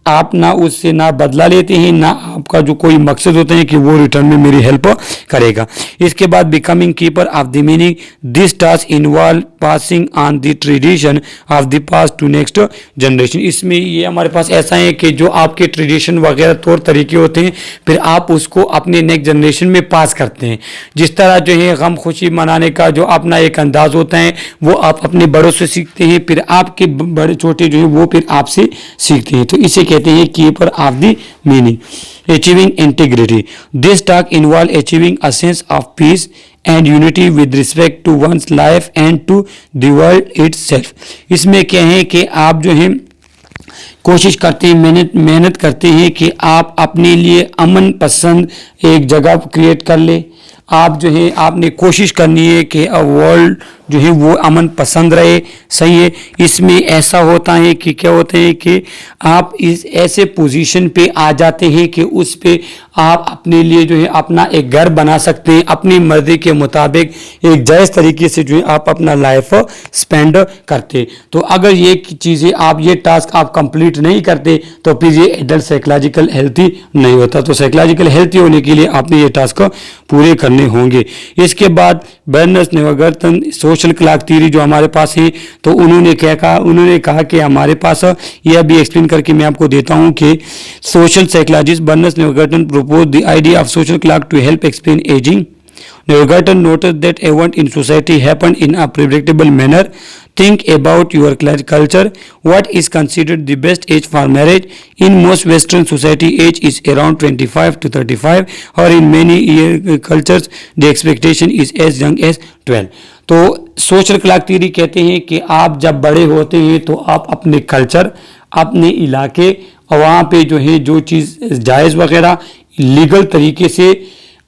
आप ना उससे ना बदला लेते हैं, ना आपका जो कोई मकसद होता है कि वो रिटर्न में मेरी हेल्प करेगा। इसके बाद becoming keeper of the meaning, this task involve passing on the tradition of the past to next generation. इसमें ये हमारे पास ऐसा है कि जो आपके ट्रेडिशन वगैरह तौर तरीके होते हैं, फिर आप उसको अपने नेक्स्ट जनरेशन में पास करते हैं। जिस तरह जो है गम खुशी मनाने का जो अपना एक अंदाज होता है, वो आप अपने बड़ों से सीखते हैं, फिर आपके बड़े छोटे जो है वो फिर आपसे सीखते हैं। तो इसे कहते हैं keeper of the meaning. Achieving integrity, this task involve achieving a sense of peace and unity with respect to one's life and to the world itself. इसमें क्या है कि आप जो है कोशिश करते हैं, मेहनत करते हैं कि आप अपने लिए अमन पसंद एक जगह क्रिएट कर ले। आप जो है आपने कोशिश करनी है कि वर्ल्ड जो है वो अमन पसंद रहे, सही है। इसमें ऐसा होता है कि क्या होता है कि आप इस ऐसे पोजीशन पे आ जाते हैं कि उस पे आप अपने लिए जो है अपना एक घर बना सकते हैं, अपनी मर्जी के मुताबिक एक जायज़ तरीके से जो है आप अपना लाइफ स्पेंड करते। तो अगर ये चीज़ें आप ये टास्क आप कंप्लीट नहीं करते तो फिर ये एडल्ट साइकोलॉजिकल हेल्थी नहीं होता। तो साइकोलॉजिकल हेल्थी होने के लिए आपने ये टास्क पूरे करने होंगे। इसके बाद बर्नस नेवरगर्टन सोशल क्लॉक थ्योरी जो हमारे पास है, तो उन्होंने क्या कहा, उन्होंने कहा कि हमारे पास यह भी एक्सप्लेन करके मैं आपको देता हूं कि social psychologist Bernice Neugarten proposed the idea of social clock to help explain aging. Nevergarten noticed that events in society happen in a predictable manner. Think about your culture. What is considered the best age for marriage? In most Western society, age is around 25 to 35, or in many cultures, the expectation is as young as 12. तो social clock theory कहते हैं कि आप जब बड़े होते हैं तो आप अपने कल्चर, अपने इलाके और वहाँ पे जो है जो चीज़ जायज़ वगैरह लीगल तरीके से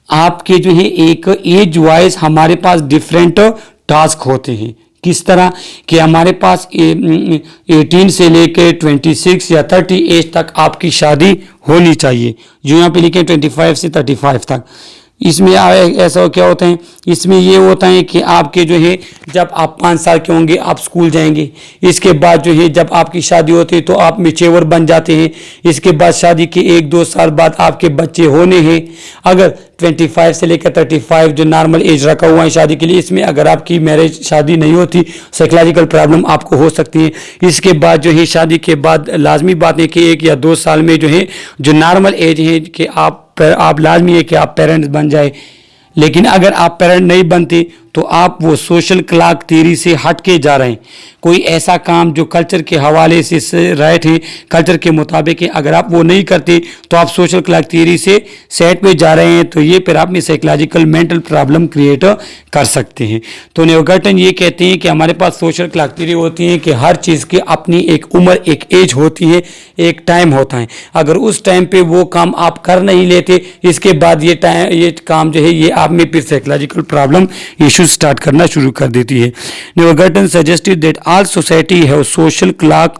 आपके जो है एक एज वाइज हमारे पास डिफरेंट टास्क होते हैं। किस तरह कि हमारे पास 18 से लेकर 26 या 30 एज तक आपकी शादी होनी चाहिए, जो यहाँ पे लिखे 25 से 35 तक। इसमें ऐसा क्या होता है, इसमें ये होता है कि आपके जो है जब आप 5 साल के होंगे आप स्कूल जाएंगे, इसके बाद जो है जब आपकी शादी होती है तो आप मैच्योर बन जाते हैं, इसके बाद शादी के 1-2 साल बाद आपके बच्चे होने हैं। अगर 25 से लेकर 35 जो नॉर्मल एज रखा हुआ है शादी के लिए, इसमें अगर आपकी मैरिज शादी नहीं होती साइकोलॉजिकल प्रॉब्लम आपको हो सकती है। इसके बाद जो है शादी के बाद लाजमी बात है कि 1 या 2 साल में जो है जो नॉर्मल एज है कि आप लाजमी है कि आप पेरेंट्स बन जाए। लेकिन अगर आप पेरेंट नहीं बनते तो आप वो सोशल क्लॉक थ्योरी से हट के जा रहे हैं। कोई ऐसा काम जो कल्चर के हवाले से राइट है, कल्चर के मुताबिक है, अगर आप वो नहीं करते तो आप सोशल क्लॉक थ्योरी से सेट पे जा रहे हैं, तो ये फिर आप में साइकोलॉजिकल मेंटल प्रॉब्लम क्रिएट कर सकते हैं। तो न्यूटन ये कहते हैं कि हमारे पास सोशल क्लॉक थ्योरी होती है कि हर चीज़ की अपनी एक उम्र, एक एज होती है, एक टाइम होता है। अगर उस टाइम पे वो काम आप कर नहीं लेते, इसके बाद ये काम जो है ये आप में फिर साइकोलॉजिकल प्रॉब्लम इशू स्टार्ट करना शुरू कर देती है। Newton suggested that all society have social clock,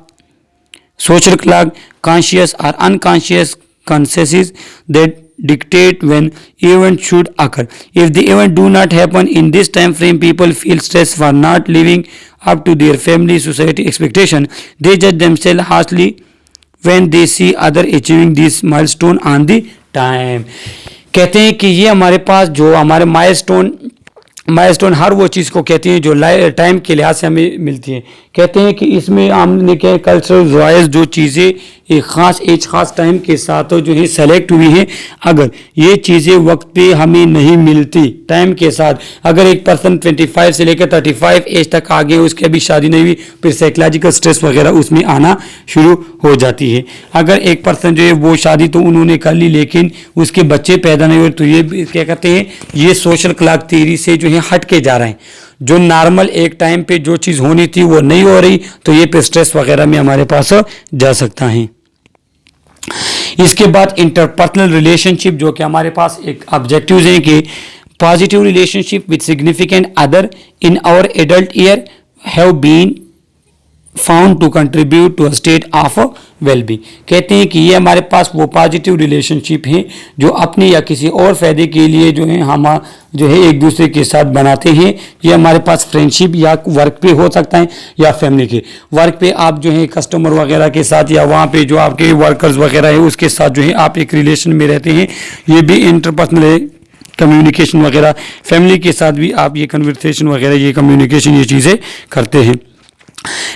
conscious or unconscious consciences that dictate when events should occur. If the event do not happen in this time frame, people feel stress for not living up to their family society expectation. They judge themselves harshly when they see other achieving this milestone on the time. कहते हैं कि ये हमारे पास जो हमारे milestone हर वो चीज़ को कहते हैं जो टाइम के लिहाज से हमें मिलती है। कहते हैं कि इसमें हमने क्या कल्चरल वाइज जो चीज़ें एक ख़ास एज ख़ास टाइम के साथ जो है सेलेक्ट हुई हैं, अगर ये चीज़ें वक्त पे हमें नहीं मिलती टाइम के साथ, अगर एक पर्सन 25 से लेकर 35 एज तक आ गए, उसकी अभी शादी नहीं हुई, फिर साइकोलॉजिकल स्ट्रेस वगैरह उसमें आना शुरू हो जाती है। अगर एक पर्सन जो है वो शादी तो उन्होंने कर ली लेकिन उसके बच्चे पैदा नहीं हुए, तो ये क्या कहते हैं, ये सोशल क्लॉक थ्योरी से जो है हट के जा रहे हैं। जो नॉर्मल एक टाइम पे जो चीज़ होनी थी वो नहीं हो रही, तो ये पे स्ट्रेस वगैरह में हमारे पास जा सकता है। इसके बाद इंटरपर्सनल रिलेशनशिप, जो कि हमारे पास एक ऑब्जेक्टिव्स हैं कि positive relationship with significant other in our adult year have been found to contribute to a state of wellbeing. कहते हैं कि ये हमारे पास वो पॉजिटिव रिलेशनशिप हैं जो अपने या किसी और फायदे के लिए जो है हम जो है एक दूसरे के साथ बनाते हैं। ये हमारे पास फ्रेंडशिप या वर्क पे हो सकता है या फैमिली के। वर्क पे आप जो है कस्टमर वगैरह के साथ या वहाँ पे जो आपके वर्कर्स वगैरह है उसके साथ जो है आप एक रिलेशन में रहते हैं, ये भी इंटरपर्सनल है। कम्युनिकेशन वगैरह फैमिली के साथ भी आप ये कन्वर्सेशन वगैरह ये कम्युनिकेशन ये चीज़ें करते हैं।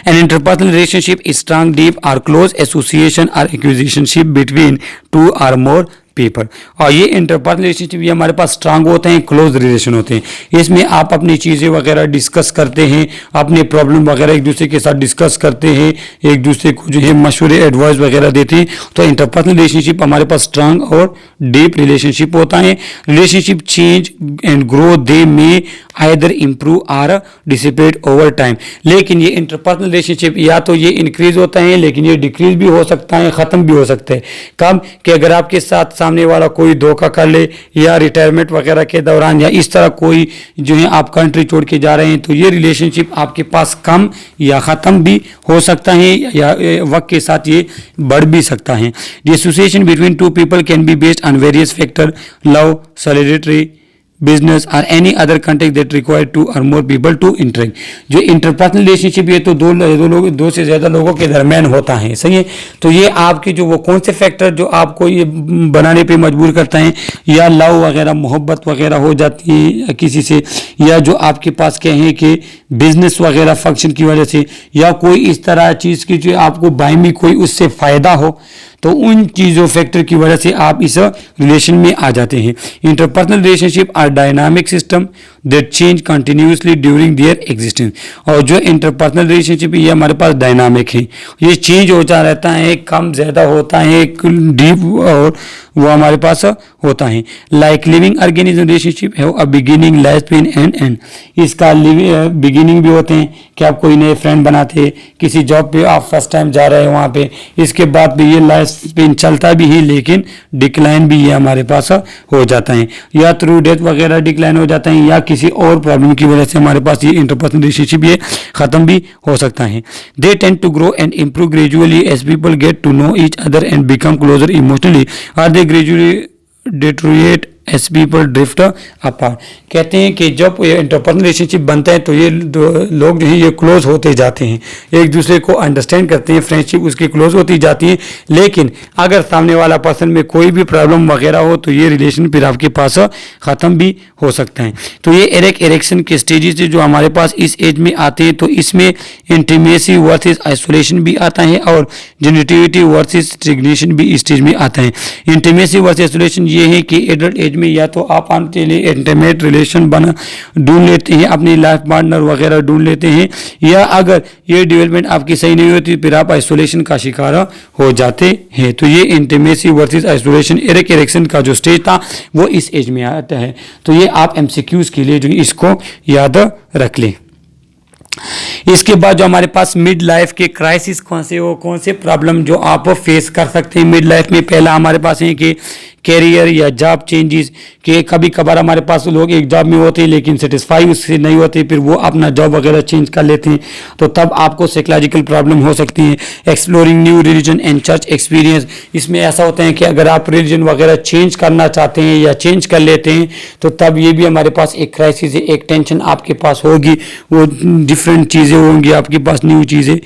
An interpersonal relationship is strong, deep or close association or acquisitionship between two or more people. और ये इंटरपर्सनल रिलेशनशिप ये हमारे पास स्ट्रांग होते हैं, क्लोज रिलेशन होते हैं। इसमें आप अपनी चीज़ें वगैरह डिस्कस करते हैं, अपने प्रॉब्लम वगैरह एक दूसरे के साथ डिस्कस करते हैं, एक दूसरे को जो है मशवरे एडवाइस वगैरह देते हैं। तो इंटरपर्सनल रिलेशनशिप हमारे पास स्ट्रांग और डीप रिलेशनशिप होता है। रिलेशनशिप चेंज एंड ग्रो, दे में आइदर इम्प्रूव और डिसिपेट ओवर टाइम। लेकिन ये इंटरपर्सनल रिलेशनशिप या तो ये इंक्रीज होता है लेकिन ये डिक्रीज भी हो सकता है, ख़त्म भी हो सकता है। कब कि अगर आपके साथ सामने वाला कोई धोखा कर ले या रिटायरमेंट वगैरह के दौरान या इस तरह कोई जो है आप कंट्री छोड़ के जा रहे हैं, तो ये रिलेशनशिप आपके पास कम या ख़त्म भी हो सकता है या वक्त के साथ ये बढ़ भी सकता है। The association between two people can be based on various factor, love, solidarity, business or any other contact that require two or more people to interact. जो इंटरपर्सनल रिलेशनशिप ये तो दो से ज़्यादा लोगों के दरमियान होता है, सही है। तो ये आपके जो वो कौन से फैक्टर जो आपको ये बनाने पे मजबूर करता है, या लव वगैरह मोहब्बत वगैरह हो जाती है किसी से, या जो आपके पास क्या है कि बिजनेस वगैरह फंक्शन की वजह से, या कोई इस तरह चीज़ की जो आपको बायमी कोई उससे फ़ायदा हो, तो उन चीज़ों फैक्टर की वजह से आप इस रिलेशन में आ जाते हैं। Interpersonal relationship are dynamic system that change continuously during their existence. और जो इंटरपर्सनल रिलेशनशिप ये हमारे पास डायनामिक है, ये चेंज होता रहता है, कम ज़्यादा होता है, डीप और वो हमारे पास होता है। लाइक लिविंग ऑर्गेनिज्म रिलेशनशिप है a beginning, life span and and. इसका बिगिनिंग भी होते हैं कि आप कोई नए फ्रेंड बनाते, किसी जॉब पे आप फर्स्ट टाइम जा रहे हैं वहाँ पे, इसके बाद भी ये लाइफ लाइफ स्पेन चलता भी है लेकिन डिक्लाइन भी ये हमारे पास हो जाता है, या थ्रू डेथ वगैरह डिक्लाइन हो जाता है, या किसी और प्रॉब्लम की वजह से हमारे पास ये इंटरपर्सनल रिलेशनशिप ये ख़त्म भी हो सकता है। They tend to grow and improve gradually as people get to know each other and become closer emotionally, or they gradually deteriorate as people drift apart. कहते हैं कि जब ये इंटरपर्सनल रिलेशनशिप बनता है तो ये लोग जो हैं ये क्लोज होते जाते हैं, एक दूसरे को अंडरस्टैंड करते हैं, फ्रेंडशिप उसकी क्लोज होती जाती है। लेकिन अगर सामने वाला पर्सन में कोई भी प्रॉब्लम वगैरह हो तो ये रिलेशन फिर आपके पास ख़त्म भी हो सकता है। तो ये इरेक्शन के स्टेजेस जो हमारे पास इस एज में आते हैं, तो इसमें इंटीमेसी वर्सेस आइसोलेशन भी आता है और जेनिटिविटी वर्सेस स्टिग्नेशन भी इस स्टेज में आता है। इंटीमेसी वर्सेस आइसोलेशन ये है कि एडल्ट एज में या तो आप आपके लिए इंटीमेट रिलेशन बना ढूंढ लेते हैं, अपनी लाइफ पार्टनर वगैरह ढूंढ लेते हैं, या अगर ये डेवलपमेंट आपकी सही नहीं होती फिर आप आइसोलेशन का शिकार हो जाते हैं। तो ये इंटीमेसी वर्सेस आइसोलेशन इरेक्शन का जो स्टेज था वो इस एज में आता है। तो ये आप एमसीक्यूज के लिए जो इसको याद रख लें। इसके बाद जो हमारे पास मिड लाइफ के क्राइसिस कौन से प्रॉब्लम जो आप फेस कर सकते हैं मिड लाइफ में। पहला हमारे पास है कि कैरियर या जॉब चेंजेस, कि कभी कभार हमारे पास लोग एक जॉब में होते हैं लेकिन सेटिस्फाई उससे नहीं होते, फिर वो अपना जॉब वगैरह चेंज कर लेते हैं, तो तब आपको साइकोलॉजिकल प्रॉब्लम हो सकती है। Exploring new religion and church experience, इसमें ऐसा होता है कि अगर आप रिलीजन वगैरह चेंज करना चाहते हैं या चेंज कर लेते हैं तो तब ये भी हमारे पास एक क्राइसिस है, एक टेंशन आपके पास होगी, वो डिफरेंट चीज़ें होंगी आपके पास, न्यू चीज़ें।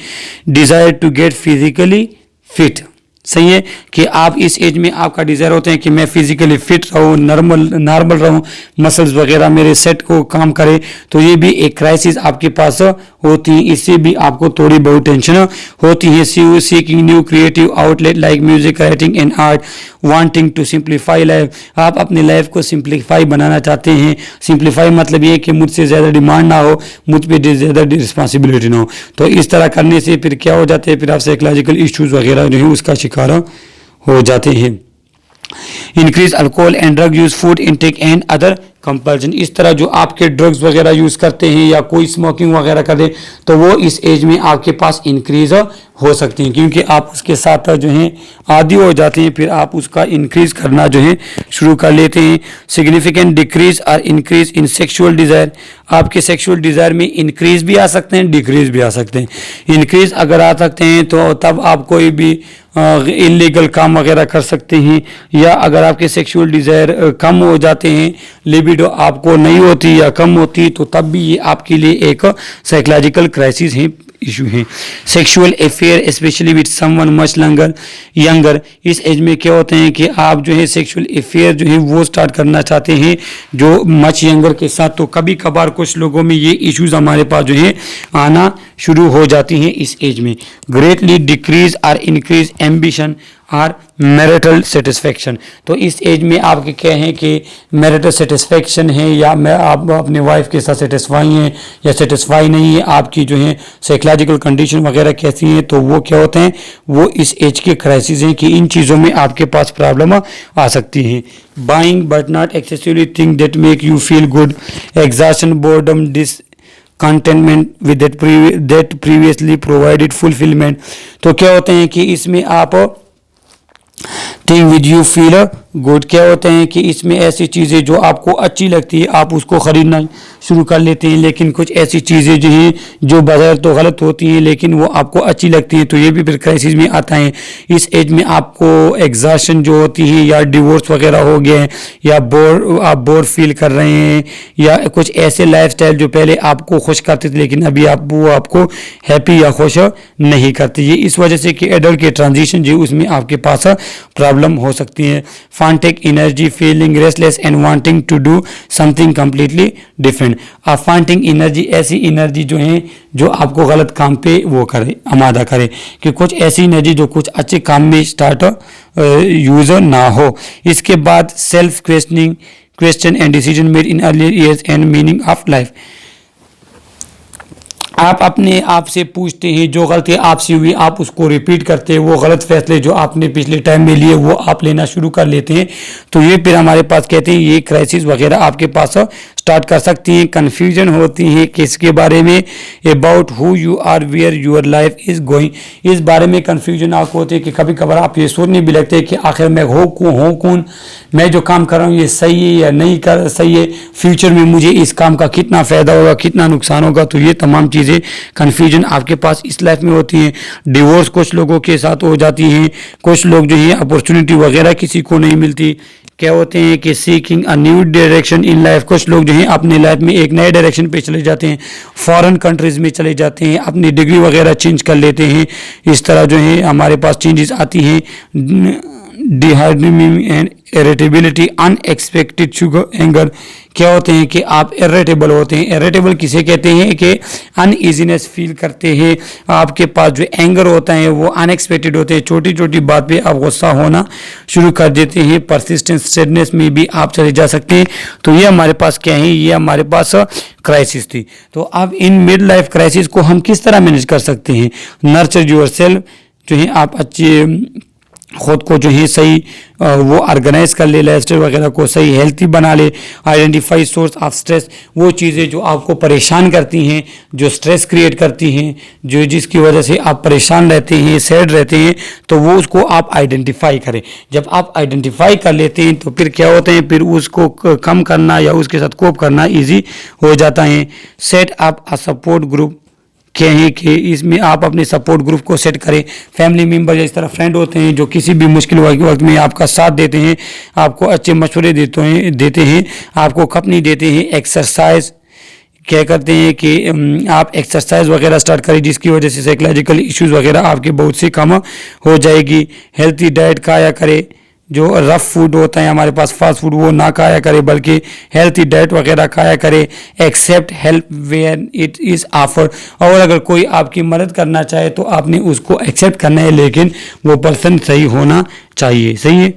Desire to get physically fit, सही है कि आप इस एज में आपका डिज़ायर होता है कि मैं फिजिकली फिट रहूँ, नॉर्मल रहूँ, मसल्स वगैरह मेरे सेट को काम करे, तो ये भी एक क्राइसिस आपके पास होती है, इससे भी आपको थोड़ी बहुत टेंशन होती है। Seeking new creative outlet like music, writing and art, wanting to simplify life, आप अपने लाइफ को सिंप्लीफाई बनाना चाहते हैं। सिंप्लीफाई मतलब ये कि मुझसे ज़्यादा डिमांड ना हो, मुझ पर ज़्यादा रिस्पॉन्सिबिलिटी ना हो, तो इस तरह करने से फिर क्या हो जाते हैं, फिर आप साइकोलॉजिकल इश्यूज़ वगैरह जो है उसका शिकार हो जाते हैं। Increase alcohol and drug use, food intake and other compulsion, इस तरह जो आपके ड्रग्स वगैरह यूज़ करते हैं या कोई स्मोकिंग वगैरह कर दे तो वो इस एज में आपके पास इंक्रीज हो सकती हैं, क्योंकि आप उसके साथ जो हैं आदी हो जाते हैं, फिर आप उसका इंक्रीज करना जो है शुरू कर लेते हैं। सिग्निफिकेंट डिक्रीज और इंक्रीज इन सेक्सुअल डिज़ायर, आपके सेक्सुअल डिज़ायर में इंक्रीज भी आ सकते हैं, डिक्रीज भी आ सकते हैं। इंक्रीज अगर आ सकते हैं तो तब आप कोई भी इलीगल काम वगैरह कर सकते हैं, या अगर आपके सेक्सुअल डिज़ायर कम हो जाते हैं, लिबिडो आपको नहीं होती या कम होती, तो तब भी ये आपके लिए एक साइकोलॉजिकल क्राइसिस है, इशू है। Sexual affair specially with someone much younger, इस एज में क्या होते हैं कि आप जो है सेक्सुअल अफेयर जो है वो स्टार्ट करना चाहते हैं जो मच यंगर के साथ, तो कभी कभार कुछ लोगों में ये इश्यूज हमारे पास जो है आना शुरू हो जाती हैं इस एज में। ग्रेटली डिक्रीज और increase ambition or marital satisfaction, तो इस एज में आपके क्या है कि मैरिटल सेटिस्फेक्शन है, या मैं आप अपने वाइफ के साथ सेटिस्फाई हैं या सेटिस्फाई नहीं है, आपकी जो है साइकोलॉजिकल कंडीशन वगैरह कैसी है, तो वो क्या होते हैं, वो इस एज के क्राइसिस हैं कि इन चीज़ों में आपके पास प्रॉब्लम आ सकती है। Buying but not excessively thing that make you feel good, exhaustion, boredom, contentment with that previously provided fulfillment, तो क्या होते हैं कि इसमें आप thing with you feel good, क्या होते हैं कि इसमें ऐसी चीज़ें जो आपको अच्छी लगती है आप उसको ख़रीदना शुरू कर लेते हैं, लेकिन कुछ ऐसी चीज़ें जो हैं जो बाजार तो गलत होती हैं लेकिन वो आपको अच्छी लगती हैं, तो ये भी फिर क्राइसिस में आता है। इस एज में आपको एग्जॉशन जो होती है, या डिवोर्स वगैरह हो गया है, या आप बोर फील कर रहे हैं, या कुछ ऐसे लाइफस्टाइल जो पहले आपको खुश करते थे लेकिन अभी वो आपको हैप्पी या खुश नहीं करते, ये इस वजह से कि एडल्ट के ट्रांजिशन जो उसमें आपके पास प्रॉब्लम हो सकती है। frantic energy, feeling restless and wanting to do something completely different। frantic energy ऐसी एनर्जी जो है जो आपको गलत काम पे वो करे, आमादा करे, कि कुछ ऐसी एनर्जी जो कुछ अच्छे काम में स्टार्ट यूज ना हो। इसके बाद self question and decision made in earlier years and meaning of life, आप अपने आप से पूछते हैं जो गलती आपसे हुई आप उसको रिपीट करते हैं, वो गलत फैसले जो आपने पिछले टाइम में लिए वो आप लेना शुरू कर लेते हैं, तो ये फिर हमारे पास कहते हैं ये क्राइसिस वगैरह आपके पास स्टार्ट कर सकती हैं। कन्फ्यूजन होती है किसके बारे में, about who you are, where your life is going, इस बारे में कन्फ्यूजन आपको होती है कि कभी कभार आप ये सोचने भी लगते हैं कि आखिर मैं हूँ कौन, मैं जो काम कर रहा हूँ ये सही है या नहीं कर सही है, फ्यूचर में मुझे इस काम का कितना फ़ायदा होगा, कितना नुकसान होगा। तो ये तमाम चीज़ें कन्फ्यूजन आपके पास इस लाइफ में होती हैं। डिवोर्स कुछ लोगों के साथ हो जाती हैं, कुछ लोग जो है अपॉर्चुनिटी वगैरह किसी को नहीं मिलती। क्या होते हैं कि seeking a new direction in life, कुछ लोग जो हैं अपने लाइफ में एक नए डायरेक्शन पे चले जाते हैं, फॉरेन कंट्रीज़ में चले जाते हैं, अपनी डिग्री वगैरह चेंज कर लेते हैं। इस तरह जो है हमारे पास चेंजेस आती हैं। Dehydration and irritability, unexpected sugar anger, क्या होते हैं कि आप इरिटेबल होते हैं। इरिटेबल किसे कहते हैं कि अनईजीनेस फील करते हैं। आपके पास जो एंगर होता है वो अनएक्सपेक्टेड होते हैं, छोटी छोटी बात पे आप गुस्सा होना शुरू कर देते हैं। परसिस्टेंस सैडनेस में भी आप चले जा सकते हैं। तो ये हमारे पास क्या है, ये हमारे पास क्राइसिस थी। तो अब इन मिड लाइफ क्राइसिस को हम किस तरह मैनेज कर सकते हैं। नर्चर योर सेल्फ, जो है आप अच्छे खुद को जो है सही वो ऑर्गेनाइज कर ले, लाइफस्टाइल वगैरह को सही हेल्थी बना ले। आइडेंटिफाई सोर्स ऑफ स्ट्रेस, वो चीज़ें जो आपको परेशान करती हैं, जो स्ट्रेस क्रिएट करती हैं, जो जिसकी वजह से आप परेशान रहते हैं, सैड रहते हैं, तो वो उसको आप आइडेंटिफाई करें। जब आप आइडेंटिफाई कर लेते हैं तो फिर क्या होते हैं, फिर उसको कम करना या उसके साथ कोप करना ईजी हो जाता है। Set up a support group, क्या है कि इसमें आप अपने सपोर्ट ग्रुप को सेट करें। फैमिली मेंबर या इस तरह फ्रेंड होते हैं जो किसी भी मुश्किल वक्त में आपका साथ देते हैं, आपको अच्छे मशवरे देते हैं, आपको खपनी देते हैं। एक्सरसाइज, क्या करते हैं कि आप एक्सरसाइज वगैरह स्टार्ट करें, जिसकी वजह से साइकोलॉजिकल इश्यूज़ वगैरह आपके बहुत से कम हो जाएगी। हेल्थी डाइट खाया करें, जो रफ फूड होता है हमारे पास फास्ट फूड वो ना खाया करे, बल्कि हेल्थी डाइट वगैरह खाया करे। Accept help where it is offered, और अगर कोई आपकी मदद करना चाहे तो आपने उसको एक्सेप्ट करना है, लेकिन वो पर्सन सही होना चाहिए। सही है।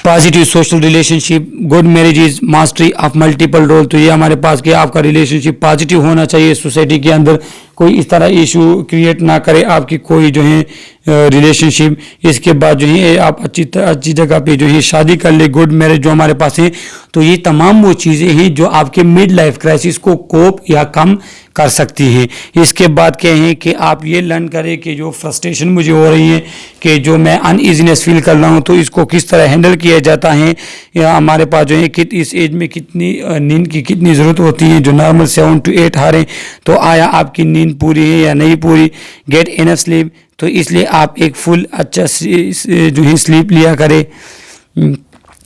Positive social relationship, good marriage is mastery of multiple role, तो ये हमारे पास कि आपका रिलेशनशिप पॉजिटिव होना चाहिए। सोसाइटी के अंदर कोई इस तरह इशू क्रिएट ना करे आपकी कोई जो है रिलेशनशिप। इसके बाद जो है आप अच्छी जगह पे जो है शादी कर ले, गुड मैरिज जो हमारे पास है। तो ये तमाम वो चीज़ें हैं जो आपके मिड लाइफ क्राइसिस को कोप या कम कर सकती हैं। इसके बाद क्या है कि आप ये लर्न करें कि जो फ्रस्ट्रेशन मुझे हो रही है, कि जो मैं अनईजीनेस फील कर रहा हूँ, तो इसको किस तरह हैंडल किया जाता है। या हमारे पास जो है कि इस एज में कितनी नींद की कितनी ज़रूरत होती है, जो नॉर्मल 7 to 8 हारें, तो आया आपकी नींद पूरी है या नहीं पूरी। गेट इनफ स्लीप, तो इसलिए आप एक फुल अच्छा जो है स्लीप लिया करें।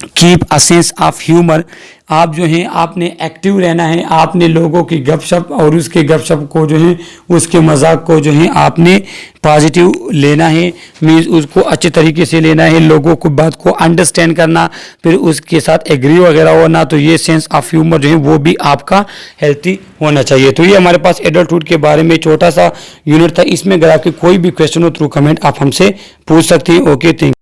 Keep a sense of humour, आप जो हैं आपने एक्टिव रहना है, आपने लोगों की गपशप और उसके गपशप को जो है उसके मजाक को जो है आपने पॉजिटिव लेना है, मीन्स उसको अच्छे तरीके से लेना है, लोगों को बात को अंडरस्टैंड करना, फिर उसके साथ एग्री वगैरह होना। तो ये सेंस ऑफ ह्यूमर जो है वो भी आपका हेल्थी होना चाहिए। तो ये हमारे पास एडल्टहुड के बारे में छोटा सा यूनिट था। इसमें अगर आपके कोई भी क्वेश्चन हो थ्रू कमेंट आप हमसे पूछ सकते हैं। Okay, thank you.